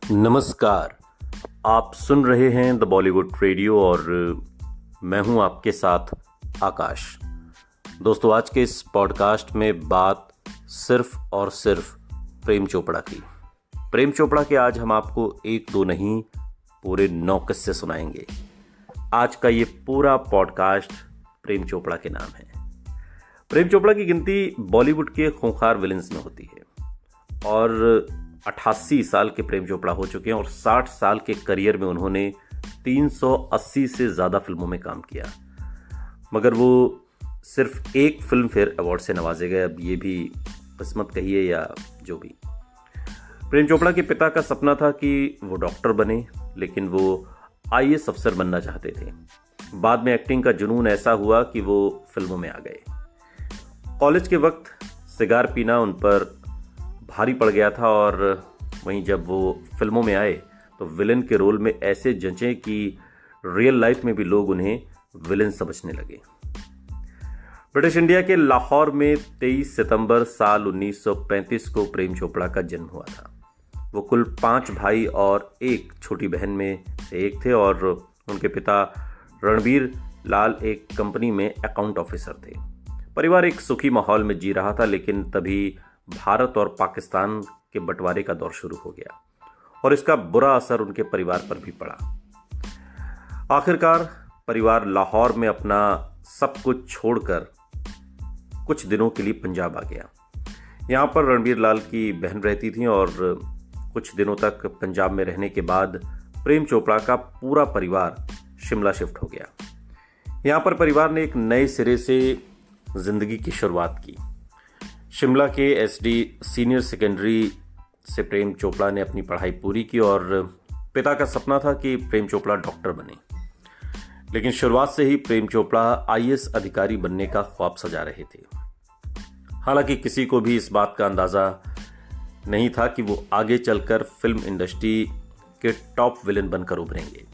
नमस्कार। आप सुन रहे हैं द बॉलीवुड रेडियो और मैं हूं आपके साथ आकाश। दोस्तों, आज के इस पॉडकास्ट में बात सिर्फ और सिर्फ प्रेम चोपड़ा की। प्रेम चोपड़ा के आज हम आपको एक दो नहीं पूरे 9 किस्से सुनाएंगे। आज का ये पूरा पॉडकास्ट प्रेम चोपड़ा के नाम है। प्रेम चोपड़ा की गिनती बॉलीवुड के खूंखार विलेंस में होती है और 88 साल के प्रेम चोपड़ा हो चुके हैं और 60 साल के करियर में उन्होंने 380 से ज़्यादा फिल्मों में काम किया, मगर वो सिर्फ एक फिल्म फेयर अवार्ड से नवाजे गए। अब ये भी किस्मत कहिए या जो भी। प्रेम चोपड़ा के पिता का सपना था कि वो डॉक्टर बने, लेकिन वो आईएएस अफसर बनना चाहते थे। बाद में एक्टिंग का जुनून ऐसा हुआ कि वो फिल्मों में आ गए। कॉलेज के वक्त सिगार पीना उन पर भारी पड़ गया था और वहीं जब वो फिल्मों में आए तो विलेन के रोल में ऐसे जंचे कि रियल लाइफ में भी लोग उन्हें विलेन समझने लगे। ब्रिटिश इंडिया के लाहौर में 23 सितंबर साल 1935 को प्रेम चोपड़ा का जन्म हुआ था। वो कुल 5 भाई और एक छोटी बहन में से एक थे और उनके पिता रणबीर लाल एक कंपनी में अकाउंट ऑफिसर थे। परिवार एक सुखी माहौल में जी रहा था, लेकिन तभी भारत और पाकिस्तान के बंटवारे का दौर शुरू हो गया और इसका बुरा असर उनके परिवार पर भी पड़ा। आखिरकार परिवार लाहौर में अपना सब कुछ छोड़कर कुछ दिनों के लिए पंजाब आ गया। यहाँ पर रणबीर लाल की बहन रहती थी और कुछ दिनों तक पंजाब में रहने के बाद प्रेम चोपड़ा का पूरा परिवार शिमला शिफ्ट हो गया। यहाँ पर परिवार ने एक नए सिरे से जिंदगी की शुरुआत की। शिमला के एसडी सीनियर सेकेंडरी से प्रेम चोपड़ा ने अपनी पढ़ाई पूरी की और पिता का सपना था कि प्रेम चोपड़ा डॉक्टर बने, लेकिन शुरुआत से ही प्रेम चोपड़ा आईएएस अधिकारी बनने का ख्वाब सजा रहे थे। हालांकि किसी को भी इस बात का अंदाजा नहीं था कि वो आगे चलकर फिल्म इंडस्ट्री के टॉप विलेन बनकर उभरेंगे।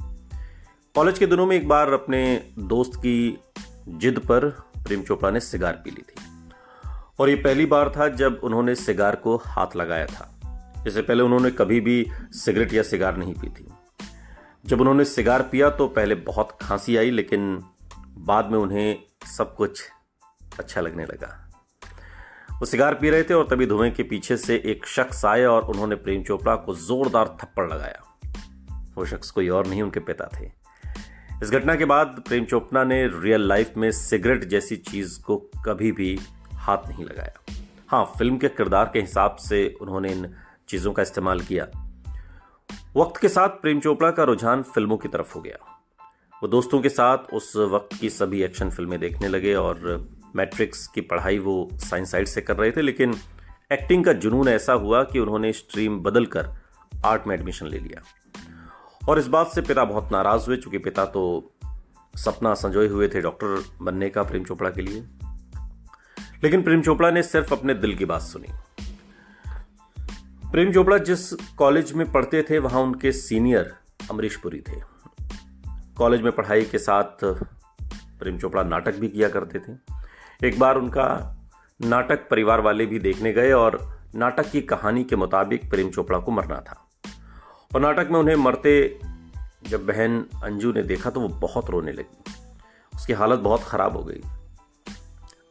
कॉलेज के दिनों में एक बार अपने दोस्त की जिद पर प्रेम चोपड़ा ने सिगार पी ली थी और ये पहली बार था जब उन्होंने सिगार को हाथ लगाया था। इससे पहले उन्होंने कभी भी सिगरेट या सिगार नहीं पी थी। जब उन्होंने सिगार पिया तो पहले बहुत खांसी आई, लेकिन बाद में उन्हें सब कुछ अच्छा लगने लगा। वो सिगार पी रहे थे और तभी धुएं के पीछे से एक शख्स आए और उन्होंने प्रेम चोपड़ा को जोरदार थप्पड़ लगाया। वो शख्स कोई और नहीं, उनके पिता थे। इस घटना के बाद प्रेम चोपड़ा ने रियल लाइफ में सिगरेट जैसी चीज को कभी भी हाथ नहीं लगाया। हाँ, फिल्म के किरदार के हिसाब से उन्होंने इन चीजों का इस्तेमाल किया। वक्त के साथ प्रेम चोपड़ा का रुझान फिल्मों की तरफ हो गया। वो दोस्तों के साथ उस वक्त की सभी एक्शन फिल्में देखने लगे और मैट्रिक्स की पढ़ाई वो साइंस साइड से कर रहे थे, लेकिन एक्टिंग का जुनून ऐसा हुआ कि उन्होंने स्ट्रीम बदलकर आर्ट में एडमिशन ले लिया और इस बात से पिता बहुत नाराज हुए, चूंकि पिता तो सपना संजोए हुए थे डॉक्टर बनने का प्रेम चोपड़ा के लिए। लेकिन प्रेम चोपड़ा ने सिर्फ अपने दिल की बात सुनी। प्रेम चोपड़ा जिस कॉलेज में पढ़ते थे वहां उनके सीनियर अमरीश पुरी थे। कॉलेज में पढ़ाई के साथ प्रेम चोपड़ा नाटक भी किया करते थे। एक बार उनका नाटक परिवार वाले भी देखने गए और नाटक की कहानी के मुताबिक प्रेम चोपड़ा को मरना था और नाटक में उन्हें मरते जब बहन अंजू ने देखा तो वो बहुत रोने लगी। उसकी हालत बहुत खराब हो गई।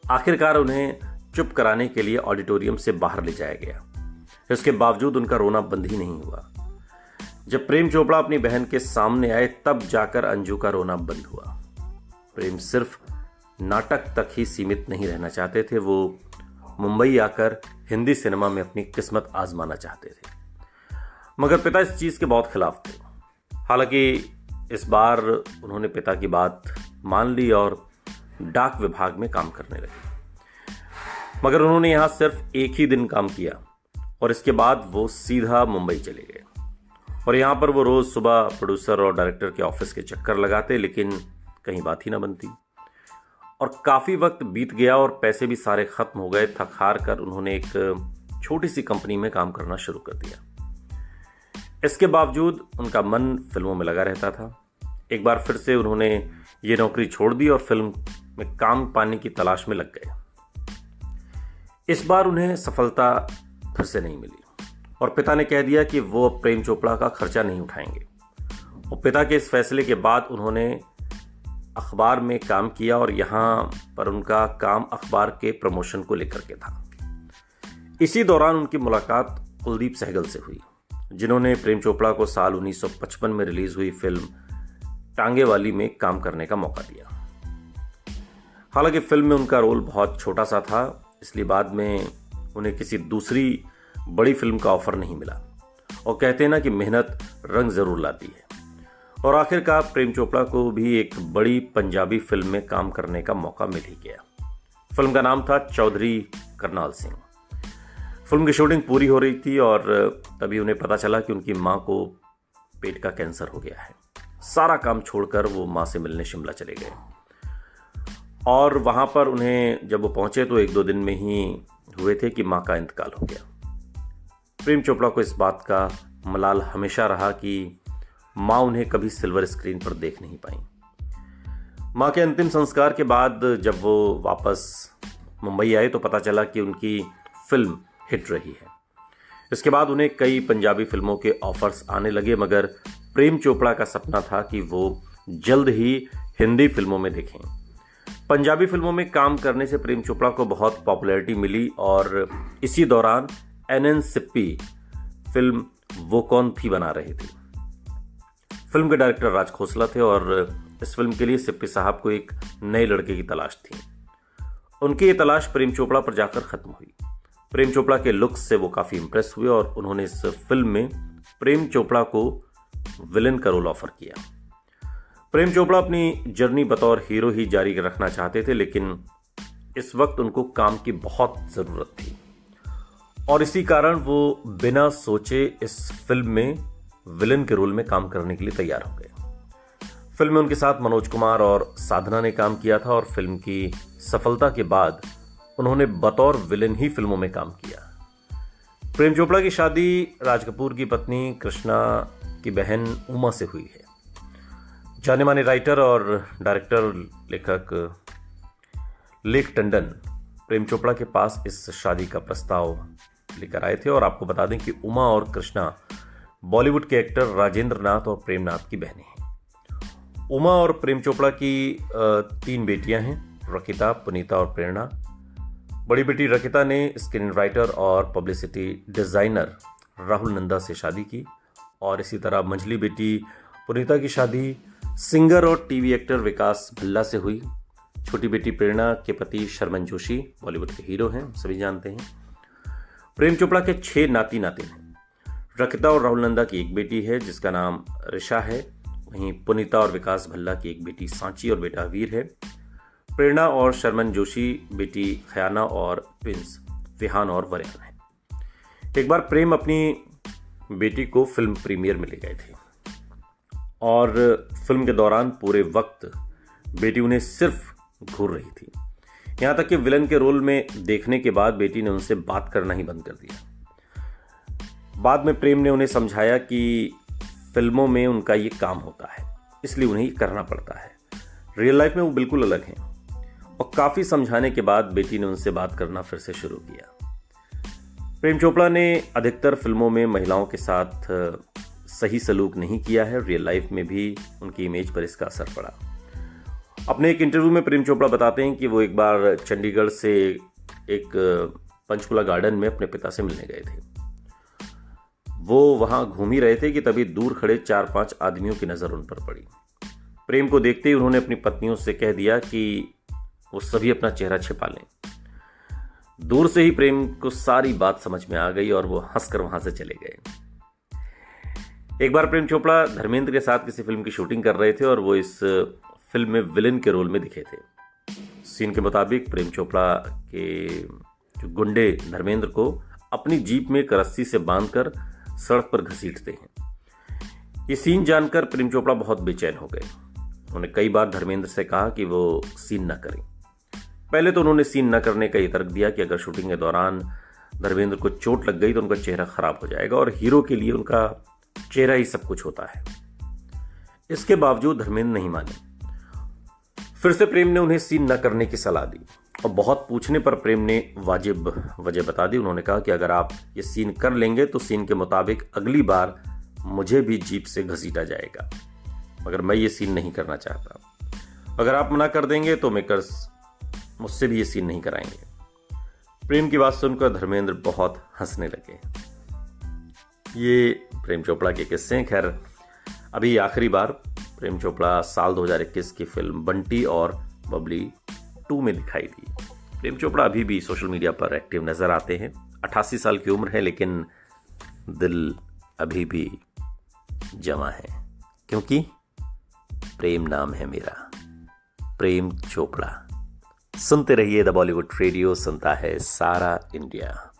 आखिरकार उन्हें चुप कराने के लिए ऑडिटोरियम से बाहर ले जाया गया। इसके बावजूद उनका रोना बंद ही नहीं हुआ। जब प्रेम चोपड़ा अपनी बहन के सामने आए तब जाकर अंजू का रोना बंद हुआ। प्रेम सिर्फ नाटक तक ही सीमित नहीं रहना चाहते थे, वो मुंबई आकर हिंदी सिनेमा में अपनी किस्मत आजमाना चाहते थे, मगर पिता इस चीज के बहुत खिलाफ थे। हालांकि इस बार उन्होंने पिता की बात मान ली और डाक विभाग में काम करने लगे, मगर उन्होंने यहां सिर्फ एक ही दिन काम किया और इसके बाद वो सीधा मुंबई चले गए और यहां पर वो रोज सुबह प्रोड्यूसर और डायरेक्टर के ऑफिस के चक्कर लगाते, लेकिन कहीं बात ही ना बनती और काफी वक्त बीत गया और पैसे भी सारे खत्म हो गए। थक हार कर उन्होंने एक छोटी सी कंपनी में काम करना शुरू कर दिया। इसके बावजूद उनका मन फिल्मों में लगा रहता था। एक बार फिर से उन्होंने ये नौकरी छोड़ दी और फिल्म में काम पाने की तलाश में लग गए। इस बार उन्हें सफलता फिर से नहीं मिली। और पिता ने कह दिया कि वो अब प्रेम चोपड़ा का खर्चा नहीं उठाएंगे। और पिता के इस फैसले के बाद उन्होंने अखबार में काम किया और यहाँ पर उनका काम अखबार के प्रमोशन को लेकर के था। इसी दौरान उनकी मुलाकात कुलदीप सहगल से हुई, जिन्होंने प्रेम चोपड़ा को साल 1955 में रिलीज हुई फिल्म टांगे वाली में काम करने का मौका दिया। हालांकि फिल्म में उनका रोल बहुत छोटा सा था, इसलिए बाद में उन्हें किसी दूसरी बड़ी फिल्म का ऑफर नहीं मिला। और कहते हैं ना कि मेहनत रंग जरूर लाती है। और आखिरकार प्रेम चोपड़ा को भी एक बड़ी पंजाबी फिल्म में काम करने का मौका मिल ही गया। फिल्म का नाम था चौधरी करनाल सिंह। फिल्म की शूटिंग पूरी हो रही थी और तभी उन्हें पता चला कि उनकी मां को पेट का कैंसर हो गया है। सारा काम छोड़कर वो मां से मिलने शिमला चले गए और वहां पर उन्हें जब वो पहुंचे तो 1-2 दिन में ही हुए थे कि मां का इंतकाल हो गया। प्रेम चोपड़ा को इस बात का मलाल हमेशा रहा कि मां उन्हें कभी सिल्वर स्क्रीन पर देख नहीं पाई। मां के अंतिम संस्कार के बाद जब वो वापस मुंबई आए तो पता चला कि उनकी फिल्म हिट रही है। इसके बाद उन्हें कई पंजाबी फिल्मों के ऑफर्स आने लगे, मगर प्रेम चोपड़ा का सपना था कि वो जल्द ही हिंदी फिल्मों में दिखें। पंजाबी फिल्मों में काम करने से प्रेम चोपड़ा को बहुत पॉपुलैरिटी मिली और इसी दौरान एनएन सिप्पी फिल्म वो कौन थी बना रहे थे। फिल्म के डायरेक्टर राज खोसला थे और इस फिल्म के लिए सिप्पी साहब को एक नए लड़के की तलाश थी। उनकी ये तलाश प्रेम चोपड़ा पर जाकर खत्म हुई। प्रेम चोपड़ा के लुक्स से वो काफी इंप्रेस हुए और उन्होंने इस फिल्म में प्रेम चोपड़ा को विलेन का रोल ऑफर किया। प्रेम चोपड़ा अपनी जर्नी बतौर हीरो ही जारी रखना चाहते थे, लेकिन इस वक्त उनको काम की बहुत जरूरत थी और इसी कारण वो बिना सोचे इस फिल्म में विलेन के रोल में काम करने के लिए तैयार हो गए। फिल्म में उनके साथ मनोज कुमार और साधना ने काम किया था और फिल्म की सफलता के बाद उन्होंने बतौर विलेन ही फिल्मों में काम किया। प्रेम चोपड़ा की शादी राज कपूर की पत्नी कृष्णा की बहन उमा से हुई है। जाने माने राइटर और डायरेक्टर लेखक लेख टंडन प्रेम चोपड़ा के पास इस शादी का प्रस्ताव लेकर आए थे और आपको बता दें कि उमा और कृष्णा बॉलीवुड के एक्टर राजेंद्र नाथ और प्रेमनाथ की बहनें हैं। उमा और प्रेम चोपड़ा की 3 बेटियां हैं, रकिता, पुनीता और प्रेरणा। बड़ी बेटी रकिता ने स्क्रीन राइटर और पब्लिसिटी डिजाइनर राहुल नंदा से शादी की और इसी तरह मंझली बेटी पुनीता की शादी सिंगर और टीवी एक्टर विकास भल्ला से हुई। छोटी बेटी प्रेरणा के पति शर्मन जोशी बॉलीवुड के हीरो हैं, सभी जानते हैं। प्रेम चोपड़ा के 6 नाती नातिन हैं। रकिता और राहुल नंदा की एक बेटी है जिसका नाम ऋषा है। वहीं पुनीता और विकास भल्ला की एक बेटी सांची और बेटा वीर है। प्रेरणा और शर्मन जोशी बेटी खयाना और ट्विंस विहान और वरयान है। एक बार प्रेम अपनी बेटी को फिल्म प्रीमियर में ले गए थे और फिल्म के दौरान पूरे वक्त बेटी उन्हें सिर्फ घूर रही थी। यहां तक कि विलन के रोल में देखने के बाद बेटी ने उनसे बात करना ही बंद कर दिया। बाद में प्रेम ने उन्हें समझाया कि फिल्मों में उनका ये काम होता है, इसलिए उन्हें ये करना पड़ता है। रियल लाइफ में वो बिल्कुल अलग हैं और काफी समझाने के बाद बेटी ने उनसे बात करना फिर से शुरू किया। प्रेम चोपड़ा ने अधिकतर फिल्मों में महिलाओं के साथ सही सलूक नहीं किया है। रियल लाइफ में भी उनकी इमेज पर इसका असर पड़ा। अपने एक इंटरव्यू में प्रेम चोपड़ा बताते हैं कि वो एक बार चंडीगढ़ से एक पंचकुला गार्डन में अपने पिता से मिलने गए थे। वो वहां घूम ही रहे थे कि तभी दूर खड़े 4-5 आदमियों की नजर उन पर पड़ी। प्रेम को देखते ही उन्होंने अपनी पत्नियों से कह दिया कि वो सभी अपना चेहरा छिपा लें। दूर से ही प्रेम को सारी बात समझ में आ गई और वो हंसकर वहां से चले गए। एक बार प्रेम चोपड़ा धर्मेंद्र के साथ किसी फिल्म की शूटिंग कर रहे थे और वो इस फिल्म में विलेन के रोल में दिखे थे। सीन के मुताबिक प्रेम चोपड़ा के जो गुंडे धर्मेंद्र को अपनी जीप में एक रस्सी से बांधकर सड़क पर घसीटते हैं। ये सीन जानकर प्रेम चोपड़ा बहुत बेचैन हो गए। उन्होंने कई बार धर्मेंद्र से कहा कि वो सीन न करें। पहले तो उन्होंने सीन न करने का ये तर्क दिया कि अगर शूटिंग के दौरान धर्मेंद्र को चोट लग गई तो उनका चेहरा खराब हो जाएगा और हीरो के लिए उनका चेहरा ही सब कुछ होता है। इसके बावजूद धर्मेंद्र नहीं माने। फिर से प्रेम ने उन्हें सीन न करने की सलाह दी और बहुत पूछने पर प्रेम ने वाजिब वजह बता दी। उन्होंने कहा कि अगर आप ये सीन कर लेंगे तो सीन के मुताबिक अगली बार मुझे भी जीप से घसीटा जाएगा, मगर मैं ये सीन नहीं करना चाहता। अगर आप मना कर देंगे तो मेकर्स मुझसे भी ये सीन नहीं कराएंगे। प्रेम की बात सुनकर धर्मेंद्र बहुत हंसने लगे। ये प्रेम चोपड़ा के किस्से हैं। खैर, अभी आखिरी बार प्रेम चोपड़ा साल 2021 की फिल्म बंटी और बबली 2 में दिखाई दी। प्रेम चोपड़ा अभी भी सोशल मीडिया पर एक्टिव नजर आते हैं। 88 साल की उम्र है, लेकिन दिल अभी भी जवां है, क्योंकि प्रेम नाम है मेरा, प्रेम चोपड़ा। सुनते रहिए द बॉलीवुड रेडियो, सुनता है सारा इंडिया।